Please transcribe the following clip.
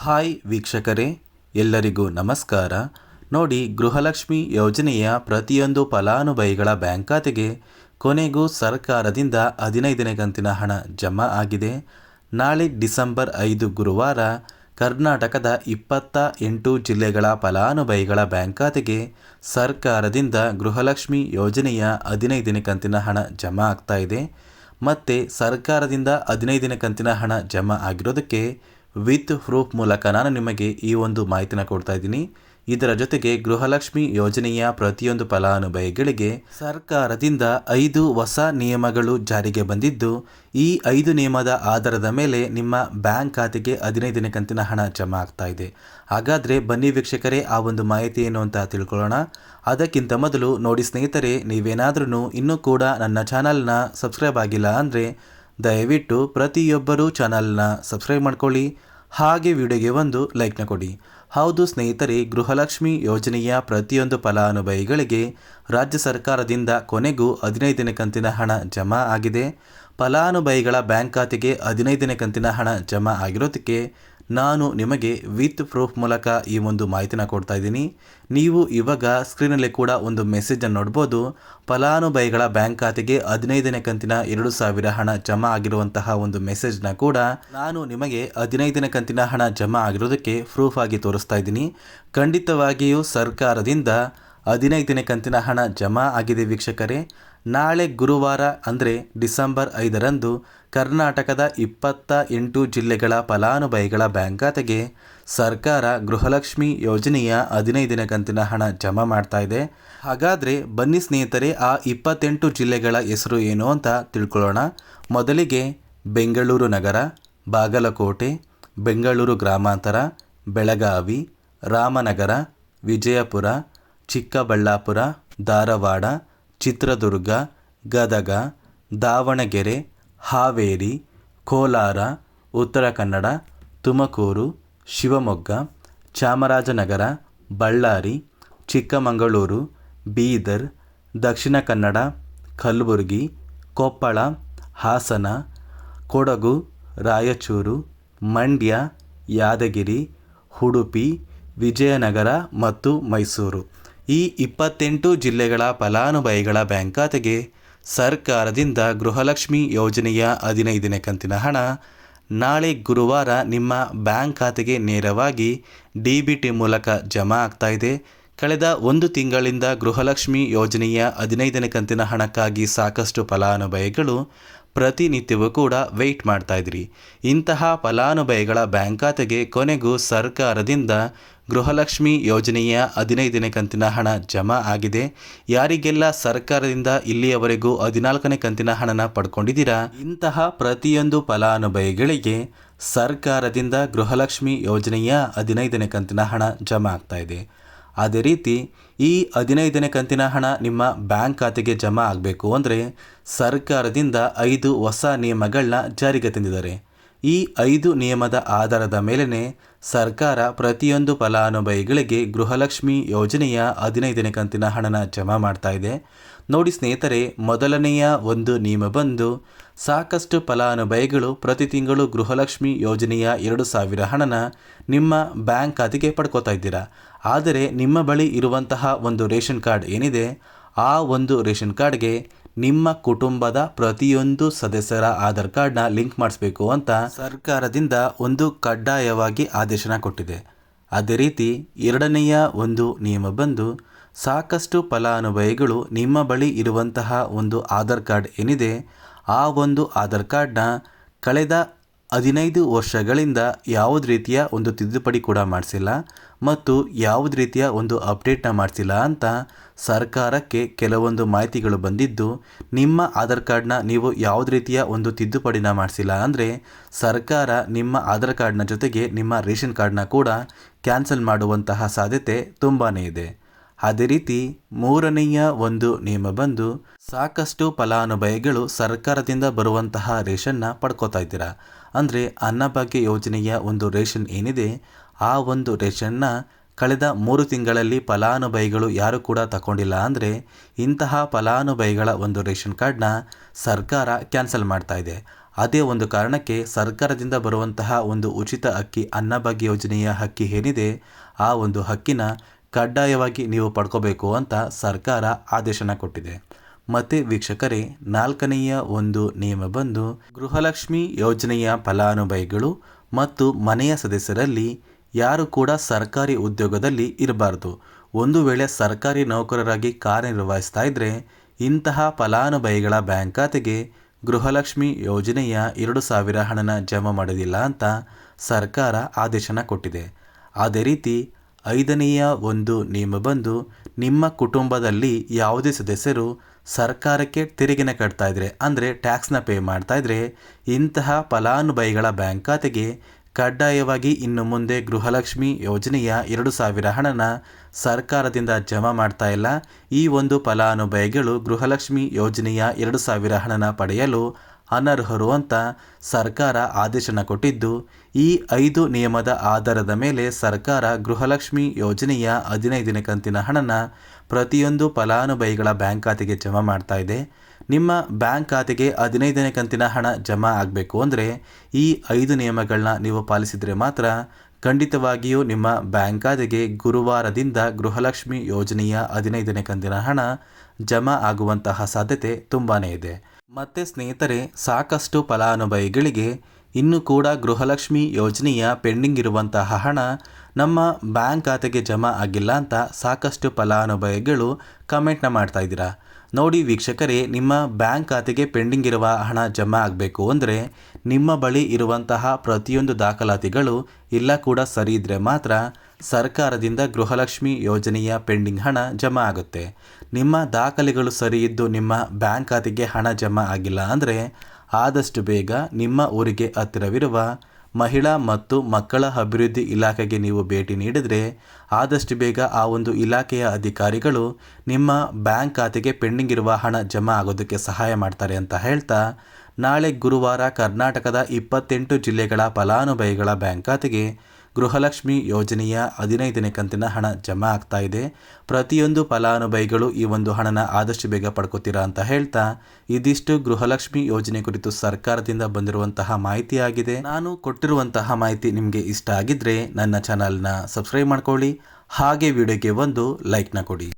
Hi ವೀಕ್ಷಕರೇ, ಎಲ್ಲರಿಗೂ ನಮಸ್ಕಾರ. ನೋಡಿ, ಗೃಹಲಕ್ಷ್ಮಿ ಯೋಜನೆಯ ಪ್ರತಿಯೊಂದು ಫಲಾನುಭವಿಗಳ ಬ್ಯಾಂಕ್ ಖಾತೆಗೆ ಕೊನೆಗೂ ಸರ್ಕಾರದಿಂದ 15ನೇ ಕಂತಿನ ಹಣ ಜಮಾ ಆಗಿದೆ. ನಾಳೆ ಡಿಸೆಂಬರ್ 5 ಗುರುವಾರ ಕರ್ನಾಟಕದ 28 ಜಿಲ್ಲೆಗಳ ಫಲಾನುಭವಿಗಳ ಬ್ಯಾಂಕ್ ಖಾತೆಗೆ ಸರ್ಕಾರದಿಂದ ಗೃಹಲಕ್ಷ್ಮಿ ಯೋಜನೆಯ 15ನೇ ಕಂತಿನ ಹಣ ಜಮಾ ಆಗ್ತಾ ಇದೆ. ಮತ್ತು ಸರ್ಕಾರದಿಂದ 15ನೇ ಕಂತಿನ ಹಣ ಜಮಾ ಆಗಿರೋದಕ್ಕೆ ವಿತ್ ಪ್ರೂಫ್ ಮೂಲಕ ನಾನು ನಿಮಗೆ ಈ ಒಂದು ಮಾಹಿತಿನ ಕೊಡ್ತಾ ಇದ್ದೀನಿ. ಇದರ ಜೊತೆಗೆ ಗೃಹಲಕ್ಷ್ಮಿ ಯೋಜನೆಯ ಪ್ರತಿಯೊಂದು ಫಲಾನುಭವಿಗಳಿಗೆ ಸರ್ಕಾರದಿಂದ 5 ಹೊಸ ನಿಯಮಗಳು ಜಾರಿಗೆ ಬಂದಿದ್ದು, ಈ 5 ನಿಯಮದ ಆಧಾರದ ಮೇಲೆ ನಿಮ್ಮ ಬ್ಯಾಂಕ್ ಖಾತೆಗೆ 15ನೇ ಕಂತಿನ ಹಣ ಜಮಾ ಆಗ್ತಾ ಇದೆ. ಹಾಗಾದರೆ ಬನ್ನಿ ವೀಕ್ಷಕರೇ, ಆ ಒಂದು ಮಾಹಿತಿ ಏನು ಅಂತ ತಿಳ್ಕೊಳ್ಳೋಣ. ಅದಕ್ಕಿಂತ ಮೊದಲು ನೋಡಿ ಸ್ನೇಹಿತರೆ, ನೀವೇನಾದ್ರೂ ಇನ್ನೂ ಕೂಡ ನನ್ನ ಚಾನಲ್ನ ಸಬ್ಸ್ಕ್ರೈಬ್ ಆಗಿಲ್ಲ ಅಂದರೆ ದಯವಿಟ್ಟು ಪ್ರತಿಯೊಬ್ಬರೂ ಚಾನಲ್ನ ಸಬ್ಸ್ಕ್ರೈಬ್ ಮಾಡ್ಕೊಳ್ಳಿ, ಹಾಗೆ ವಿಡಿಯೋಗೆ ಒಂದು ಲೈಕ್ನ ಕೊಡಿ. ಹೌದು ಸ್ನೇಹಿತರೆ, ಗೃಹಲಕ್ಷ್ಮಿ ಯೋಜನೆಯ ಪ್ರತಿಯೊಂದು ಫಲಾನುಭವಿಗಳಿಗೆ ರಾಜ್ಯ ಸರ್ಕಾರದಿಂದ ಕೊನೆಗೂ 15ನೇ ಕಂತಿನ ಹಣ ಜಮಾ ಆಗಿದೆ. ಫಲಾನುಭವಿಗಳ ಬ್ಯಾಂಕ್ ಖಾತೆಗೆ 15ನೇ ಕಂತಿನ ಹಣ ಜಮಾ ಆಗಿರೋದಕ್ಕೆ ನಾನು ನಿಮಗೆ ವಿತ್ ಪ್ರೂಫ್ ಮೂಲಕ ಈ ಒಂದು ಮಾಹಿತಿನ ಕೊಡ್ತಾ ಇದ್ದೀನಿ. ನೀವು ಇವಾಗ ಸ್ಕ್ರೀನಲ್ಲಿ ಕೂಡ ಒಂದು ಮೆಸೇಜನ್ನು ನೋಡ್ಬೋದು. ಫಲಾನುಭವಿಗಳ ಬ್ಯಾಂಕ್ ಖಾತೆಗೆ 15ನೇ ಕಂತಿನ 2,000 ಹಣ ಜಮಾ ಆಗಿರುವಂತಹ ಒಂದು ಮೆಸೇಜ್ನ ಕೂಡ ನಾನು ನಿಮಗೆ 15ನೇ ಕಂತಿನ ಹಣ ಜಮಾ ಆಗಿರೋದಕ್ಕೆ ಪ್ರೂಫ್ ಆಗಿ ತೋರಿಸ್ತಾ ಇದ್ದೀನಿ. ಖಂಡಿತವಾಗಿಯೂ ಸರ್ಕಾರದಿಂದ 15ನೇ ಕಂತಿನ ಹಣ ಜಮಾ ಆಗಿದೆ ವೀಕ್ಷಕರೇ. ನಾಳೆ ಗುರುವಾರ ಅಂದರೆ ಡಿಸೆಂಬರ್ 5ರಂದು ಕರ್ನಾಟಕದ 28 ಜಿಲ್ಲೆಗಳ ಫಲಾನುಭವಿಗಳ ಬ್ಯಾಂಕ್ ಖಾತೆಗೆ ಸರ್ಕಾರ ಗೃಹಲಕ್ಷ್ಮಿ ಯೋಜನೆಯ 15ನೇ ಕಂತಿನ ಹಣ ಜಮಾ ಮಾಡ್ತಾ ಇದೆ. ಹಾಗಾದರೆ ಬನ್ನಿ ಸ್ನೇಹಿತರೆ, ಆ 28 ಜಿಲ್ಲೆಗಳ ಹೆಸರು ಏನು ಅಂತ ತಿಳ್ಕೊಳ್ಳೋಣ. ಮೊದಲಿಗೆ ಬೆಂಗಳೂರು ನಗರ, ಬಾಗಲಕೋಟೆ, ಬೆಂಗಳೂರು ಗ್ರಾಮಾಂತರ, ಬೆಳಗಾವಿ, ರಾಮನಗರ, ವಿಜಯಪುರ, ಚಿಕ್ಕಬಳ್ಳಾಪುರ, ಧಾರವಾಡ, ಚಿತ್ರದುರ್ಗ, ಗದಗ, ದಾವಣಗೆರೆ, ಹಾವೇರಿ, ಕೋಲಾರ, ಉತ್ತರ ಕನ್ನಡ, ತುಮಕೂರು, ಶಿವಮೊಗ್ಗ, ಚಾಮರಾಜನಗರ, ಬಳ್ಳಾರಿ, ಚಿಕ್ಕಮಗಳೂರು, ಬೀದರ್, ದಕ್ಷಿಣ ಕನ್ನಡ, ಕಲಬುರಗಿ, ಕೊಪ್ಪಳ, ಹಾಸನ, ಕೊಡಗು, ರಾಯಚೂರು, ಮಂಡ್ಯ, ಯಾದಗಿರಿ, ಉಡುಪಿ, ವಿಜಯನಗರ ಮತ್ತು ಮೈಸೂರು. ಈ 28 ಜಿಲ್ಲೆಗಳ ಫಲಾನುಭವಿಗಳ ಬ್ಯಾಂಕ್ ಖಾತೆಗೆ ಸರ್ಕಾರದಿಂದ ಗೃಹಲಕ್ಷ್ಮಿ ಯೋಜನೆಯ 15ನೇ ಕಂತಿನ ಹಣ ನಾಳೆ ಗುರುವಾರ ನಿಮ್ಮ ಬ್ಯಾಂಕ್ ಖಾತೆಗೆ ನೇರವಾಗಿ DBT ಮೂಲಕ ಜಮಾ ಆಗ್ತಾ ಇದೆ. ಕಳೆದ 1 ತಿಂಗಳಿಂದ ಗೃಹಲಕ್ಷ್ಮಿ ಯೋಜನೆಯ 15ನೇ ಕಂತಿನ ಹಣಕ್ಕಾಗಿ ಸಾಕಷ್ಟು ಫಲಾನುಭವಿಗಳು ಪ್ರತಿನಿತ್ಯವೂ ಕೂಡ ವೆಯ್ಟ್ ಮಾಡ್ತಾ ಇದ್ರಿ. ಇಂತಹ ಫಲಾನುಭವಿಗಳ ಬ್ಯಾಂಕ್ ಖಾತೆಗೆ ಕೊನೆಗೂ ಸರ್ಕಾರದಿಂದ ಗೃಹಲಕ್ಷ್ಮಿ ಯೋಜನೆಯ 15ನೇ ಕಂತಿನ ಹಣ ಜಮಾ ಆಗಿದೆ. ಯಾರಿಗೆಲ್ಲ ಸರ್ಕಾರದಿಂದ ಇಲ್ಲಿಯವರೆಗೂ 14ನೇ ಕಂತಿನ ಹಣನ ಪಡ್ಕೊಂಡಿದ್ದೀರಾ, ಇಂತಹ ಪ್ರತಿಯೊಂದು ಫಲಾನುಭವಿಗಳಿಗೆ ಸರ್ಕಾರದಿಂದ ಗೃಹಲಕ್ಷ್ಮಿ ಯೋಜನೆಯ 15ನೇ ಕಂತಿನ ಹಣ ಜಮಾ ಆಗ್ತಾ ಇದೆ. ಅದೇ ರೀತಿ ಈ 15ನೇ ಕಂತಿನ ಹಣ ನಿಮ್ಮ ಬ್ಯಾಂಕ್ ಖಾತೆಗೆ ಜಮಾ ಆಗಬೇಕು ಅಂದರೆ ಸರ್ಕಾರದಿಂದ 5 ಹೊಸ ನಿಯಮಗಳನ್ನ ಜಾರಿಗೆ ತಂದಿದ್ದಾರೆ. ಈ 5 ನಿಯಮದ ಆಧಾರದ ಮೇಲೇ ಸರ್ಕಾರ ಪ್ರತಿಯೊಂದು ಫಲಾನುಭವಿಗಳಿಗೆ ಗೃಹಲಕ್ಷ್ಮಿ ಯೋಜನೆಯ 15ನೇ ಕಂತಿನ ಹಣನ ಜಮಾ ಮಾಡ್ತಾ ಇದೆ. ನೋಡಿ ಸ್ನೇಹಿತರೆ, ಮೊದಲನೆಯ ಒಂದು ನಿಯಮ ಬಂದು ಸಾಕಷ್ಟು ಫಲಾನುಭವಿಗಳು ಪ್ರತಿ ತಿಂಗಳು ಗೃಹಲಕ್ಷ್ಮಿ ಯೋಜನೆಯ 2,000 ಹಣನ ನಿಮ್ಮ ಬ್ಯಾಂಕ್ ಖಾತೆಗೆ ಪಡ್ಕೋತಾ ಇದ್ದೀರಾ. ಆದರೆ ನಿಮ್ಮ ಬಳಿ ಇರುವಂತಹ ಒಂದು ರೇಷನ್ ಕಾರ್ಡ್ ಏನಿದೆ, ಆ ಒಂದು ರೇಷನ್ ಕಾರ್ಡ್ಗೆ ನಿಮ್ಮ ಕುಟುಂಬದ ಪ್ರತಿಯೊಂದು ಸದಸ್ಯರ ಆಧಾರ್ ಕಾರ್ಡ್ನ ಲಿಂಕ್ ಮಾಡಿಸ್ಬೇಕು ಅಂತ ಸರ್ಕಾರದಿಂದ ಒಂದು ಕಡ್ಡಾಯವಾಗಿ ಆದೇಶನ ಕೊಟ್ಟಿದೆ. ಅದೇ ರೀತಿ ಎರಡನೆಯ ಒಂದು ನಿಯಮ ಬಂದು ಸಾಕಷ್ಟು ಫಲಾನುಭವಿಗಳು ನಿಮ್ಮ ಬಳಿ ಇರುವಂತಹ ಒಂದು ಆಧಾರ್ ಕಾರ್ಡ್ ಏನಿದೆ, ಆ ಒಂದು ಆಧಾರ್ ಕಾರ್ಡ್ನ ಕಳೆದ 15 ವರ್ಷಗಳಿಂದ ಯಾವುದೇ ರೀತಿಯ ಒಂದು ತಿದ್ದುಪಡಿ ಕೂಡ ಮಾಡಿಸಿಲ್ಲ ಮತ್ತು ಯಾವುದೇ ರೀತಿಯ ಒಂದು ಅಪ್ಡೇಟ್ನ ಮಾಡಿಸಿಲ್ಲ ಅಂತ ಸರ್ಕಾರಕ್ಕೆ ಕೆಲವೊಂದು ಮಾಹಿತಿಗಳು ಬಂದಿದ್ದು, ನಿಮ್ಮ ಆಧಾರ್ ಕಾರ್ಡ್ನ ನೀವು ಯಾವುದೇ ರೀತಿಯ ಒಂದು ತಿದ್ದುಪಡಿನ ಮಾಡಿಸಿಲ್ಲ ಅಂದರೆ ಸರ್ಕಾರ ನಿಮ್ಮ ಆಧಾರ್ ಕಾರ್ಡ್ನ ಜೊತೆಗೆ ನಿಮ್ಮ ರೇಷನ್ ಕಾರ್ಡ್ನ ಕೂಡ ಕ್ಯಾನ್ಸಲ್ ಮಾಡುವಂತಹ ಸಾಧ್ಯತೆ ತುಂಬಾ ಇದೆ. ಅದೇ ರೀತಿ ಮೂರನೆಯ ಒಂದು ನಿಯಮ ಬಂದು ಸಾಕಷ್ಟು ಫಲಾನುಭವಿಗಳು ಸರ್ಕಾರದಿಂದ ಬರುವಂತಹ ರೇಷನ್ನ ಪಡ್ಕೋತಾ ಇದ್ದೀರಾ. ಅಂದರೆ ಅನ್ನಭಾಗ್ಯ ಯೋಜನೆಯ ಒಂದು ರೇಷನ್ ಏನಿದೆ, ಆ ಒಂದು ರೇಷನ್ನ ಕಳೆದ 3 ತಿಂಗಳಲ್ಲಿ ಫಲಾನುಭವಿಗಳು ಯಾರು ಕೂಡ ತಗೊಂಡಿಲ್ಲ ಅಂದರೆ ಇಂತಹ ಫಲಾನುಭವಿಗಳ ಒಂದು ರೇಷನ್ ಕಾರ್ಡ್ನ ಸರ್ಕಾರ ಕ್ಯಾನ್ಸಲ್ ಮಾಡ್ತಾ ಇದೆ. ಅದೇ ಒಂದು ಕಾರಣಕ್ಕೆ ಸರ್ಕಾರದಿಂದ ಬರುವಂತಹ ಒಂದು ಉಚಿತ ಅಕ್ಕಿ ಅನ್ನಭಾಗ್ಯ ಯೋಜನೆಯ ಅಕ್ಕಿ ಏನಿದೆ ಆ ಒಂದು ಹಕ್ಕಿನ ಕಡ್ಡಾಯವಾಗಿ ನೀವು ಪಡ್ಕೋಬೇಕು ಅಂತ ಸರ್ಕಾರ ಆದೇಶನ ಕೊಟ್ಟಿದೆ. ಮತ್ತು ವೀಕ್ಷಕರೇ, 4ನೆಯ ಒಂದು ನಿಯಮ ಬಂದು ಗೃಹಲಕ್ಷ್ಮಿ ಯೋಜನೆಯ ಫಲಾನುಭವಿಗಳು ಮತ್ತು ಮನೆಯ ಸದಸ್ಯರಲ್ಲಿ ಯಾರು ಕೂಡ ಸರ್ಕಾರಿ ಉದ್ಯೋಗದಲ್ಲಿ ಇರಬಾರ್ದು. ಒಂದು ವೇಳೆ ಸರ್ಕಾರಿ ನೌಕರರಾಗಿ ಕಾರ್ಯನಿರ್ವಹಿಸ್ತಾ ಇದ್ದರೆ ಇಂತಹ ಫಲಾನುಭವಿಗಳ ಬ್ಯಾಂಕ್ ಖಾತೆಗೆ ಗೃಹಲಕ್ಷ್ಮಿ ಯೋಜನೆಯ 2,000 ಹಣನ ಜಮಾ ಮಾಡೋದಿಲ್ಲ ಅಂತ ಸರ್ಕಾರ ಆದೇಶನ ಕೊಟ್ಟಿದೆ. ಅದೇ ರೀತಿ 5ನೆಯ ಒಂದು ನಿಯಮ ಬಂದು ನಿಮ್ಮ ಕುಟುಂಬದಲ್ಲಿ ಯಾವುದೇ ಸದಸ್ಯರು ಸರ್ಕಾರಕ್ಕೆ ತೆರಿಗೆನ ಕಟ್ತಾ ಇದ್ರೆ ಅಂದರೆ ಟ್ಯಾಕ್ಸ್ನ ಪೇ ಮಾಡ್ತಾ ಇದ್ರೆ ಇಂತಹ ಫಲಾನುಭವಿಗಳ ಬ್ಯಾಂಕ್ ಖಾತೆಗೆ ಕಡ್ಡಾಯವಾಗಿ ಇನ್ನು ಮುಂದೆ ಗೃಹಲಕ್ಷ್ಮಿ ಯೋಜನೆಯ 2,000 ಹಣನ ಸರ್ಕಾರದಿಂದ ಜಮಾ ಮಾಡ್ತಾ ಇಲ್ಲ. ಈ ಒಂದು ಫಲಾನುಭವಿಗಳು ಗೃಹಲಕ್ಷ್ಮಿ ಯೋಜನೆಯ 2,000 ಹಣನ ಪಡೆಯಲು ಅನರ್ಹರು ಅಂತ ಸರ್ಕಾರ ಆದೇಶನ ಕೊಟ್ಟಿದ್ದು, ಈ 5 ನಿಯಮದ ಆಧಾರದ ಮೇಲೆ ಸರ್ಕಾರ ಗೃಹಲಕ್ಷ್ಮಿ ಯೋಜನೆಯ 15ನೇ ಕಂತಿನ ಹಣನ ಪ್ರತಿಯೊಂದು ಫಲಾನುಭವಿಗಳ ಬ್ಯಾಂಕ್ ಖಾತೆಗೆ ಜಮಾ ಮಾಡ್ತಾ ಇದೆ. ನಿಮ್ಮ ಬ್ಯಾಂಕ್ ಖಾತೆಗೆ 15ನೇ ಕಂತಿನ ಹಣ ಜಮಾ ಆಗಬೇಕು ಅಂದರೆ ಈ 5 ನಿಯಮಗಳನ್ನ ನೀವು ಪಾಲಿಸಿದರೆ ಮಾತ್ರ ಖಂಡಿತವಾಗಿಯೂ ನಿಮ್ಮ ಬ್ಯಾಂಕ್ ಖಾತೆಗೆ ಗುರುವಾರದಿಂದ ಗೃಹಲಕ್ಷ್ಮಿ ಯೋಜನೆಯ 15ನೇ ಕಂತಿನ ಹಣ ಜಮಾ ಆಗುವಂತಹ ಸಾಧ್ಯತೆ ತುಂಬಾ ಇದೆ. ಮತ್ತು ಸ್ನೇಹಿತರೆ, ಸಾಕಷ್ಟು ಫಲಾನುಭವಿಗಳಿಗೆ ಇನ್ನೂ ಕೂಡ ಗೃಹಲಕ್ಷ್ಮಿ ಯೋಜನೆಯ ಪೆಂಡಿಂಗ್ ಇರುವಂತಹ ಹಣ ನಮ್ಮ ಬ್ಯಾಂಕ್ ಖಾತೆಗೆ ಜಮಾ ಆಗಿಲ್ಲ ಅಂತ ಸಾಕಷ್ಟು ಫಲಾನುಭವಿಗಳು ಕಮೆಂಟ್ನ ಮಾಡ್ತಾ ಇದ್ದೀರಾ. ನೋಡಿ ವೀಕ್ಷಕರೇ, ನಿಮ್ಮ ಬ್ಯಾಂಕ್ ಖಾತೆಗೆ ಪೆಂಡಿಂಗ್ ಇರುವ ಹಣ ಜಮಾ ಆಗಬೇಕು ಅಂದರೆ ನಿಮ್ಮ ಬಳಿ ಇರುವಂತಹ ಪ್ರತಿಯೊಂದು ದಾಖಲಾತಿಗಳು ಎಲ್ಲ ಕೂಡ ಸರಿ ಇದ್ದರೆ ಮಾತ್ರ ಸರ್ಕಾರದಿಂದ ಗೃಹಲಕ್ಷ್ಮಿ ಯೋಜನೆಯ ಪೆಂಡಿಂಗ್ ಹಣ ಜಮಾ ಆಗುತ್ತೆ. ನಿಮ್ಮ ದಾಖಲೆಗಳು ಸರಿ ಇದ್ದು ನಿಮ್ಮ ಬ್ಯಾಂಕ್ ಖಾತೆಗೆ ಹಣ ಜಮಾ ಆಗಿಲ್ಲ ಅಂದರೆ ಆದಷ್ಟು ಬೇಗ ನಿಮ್ಮ ಊರಿಗೆ ಹತ್ತಿರವಿರುವ ಮಹಿಳಾ ಮತ್ತು ಮಕ್ಕಳ ಅಭಿವೃದ್ಧಿ ಇಲಾಖೆಗೆ ನೀವು ಭೇಟಿ ನೀಡಿದರೆ ಆದಷ್ಟು ಬೇಗ ಆ ಒಂದು ಇಲಾಖೆಯ ಅಧಿಕಾರಿಗಳು ನಿಮ್ಮ ಬ್ಯಾಂಕ್ ಖಾತೆಗೆ ಪೆಂಡಿಂಗ್ ಇರುವ ಹಣ ಜಮಾ ಆಗೋದಕ್ಕೆ ಸಹಾಯ ಮಾಡ್ತಾರೆ ಅಂತ ಹೇಳ್ತಾ, ನಾಳೆ ಗುರುವಾರ ಕರ್ನಾಟಕದ 28 ಜಿಲ್ಲೆಗಳ ಫಲಾನುಭವಿಗಳ ಬ್ಯಾಂಕ್ ಖಾತೆಗೆ ಗೃಹಲಕ್ಷ್ಮಿ ಯೋಜನೆಯ 15ನೇ ಕಂತಿನ ಹಣ ಜಮಾ ಆಗ್ತಾ ಇದೆ. ಪ್ರತಿಯೊಂದು ಫಲಾನುಭವಿಗಳು ಈ ಒಂದು ಹಣನ ಆದಷ್ಟು ಬೇಗ ಪಡ್ಕೋತೀರಾ ಅಂತ ಹೇಳ್ತಾ, ಇದಿಷ್ಟು ಗೃಹಲಕ್ಷ್ಮಿ ಯೋಜನೆ ಕುರಿತು ಸರ್ಕಾರದಿಂದ ಬಂದಿರುವಂತಹ ಮಾಹಿತಿಯಾಗಿದೆ. ನಾನು ಕೊಟ್ಟಿರುವಂತಹ ಮಾಹಿತಿ ನಿಮಗೆ ಇಷ್ಟ ಆಗಿದ್ರೆ ನನ್ನ ಚಾನಲ್ನ ಸಬ್ಸ್ಕ್ರೈಬ್ ಮಾಡ್ಕೊಳ್ಳಿ, ಹಾಗೆ ವಿಡಿಯೋಗೆ ಒಂದು ಲೈಕ್ನ ಕೊಡಿ.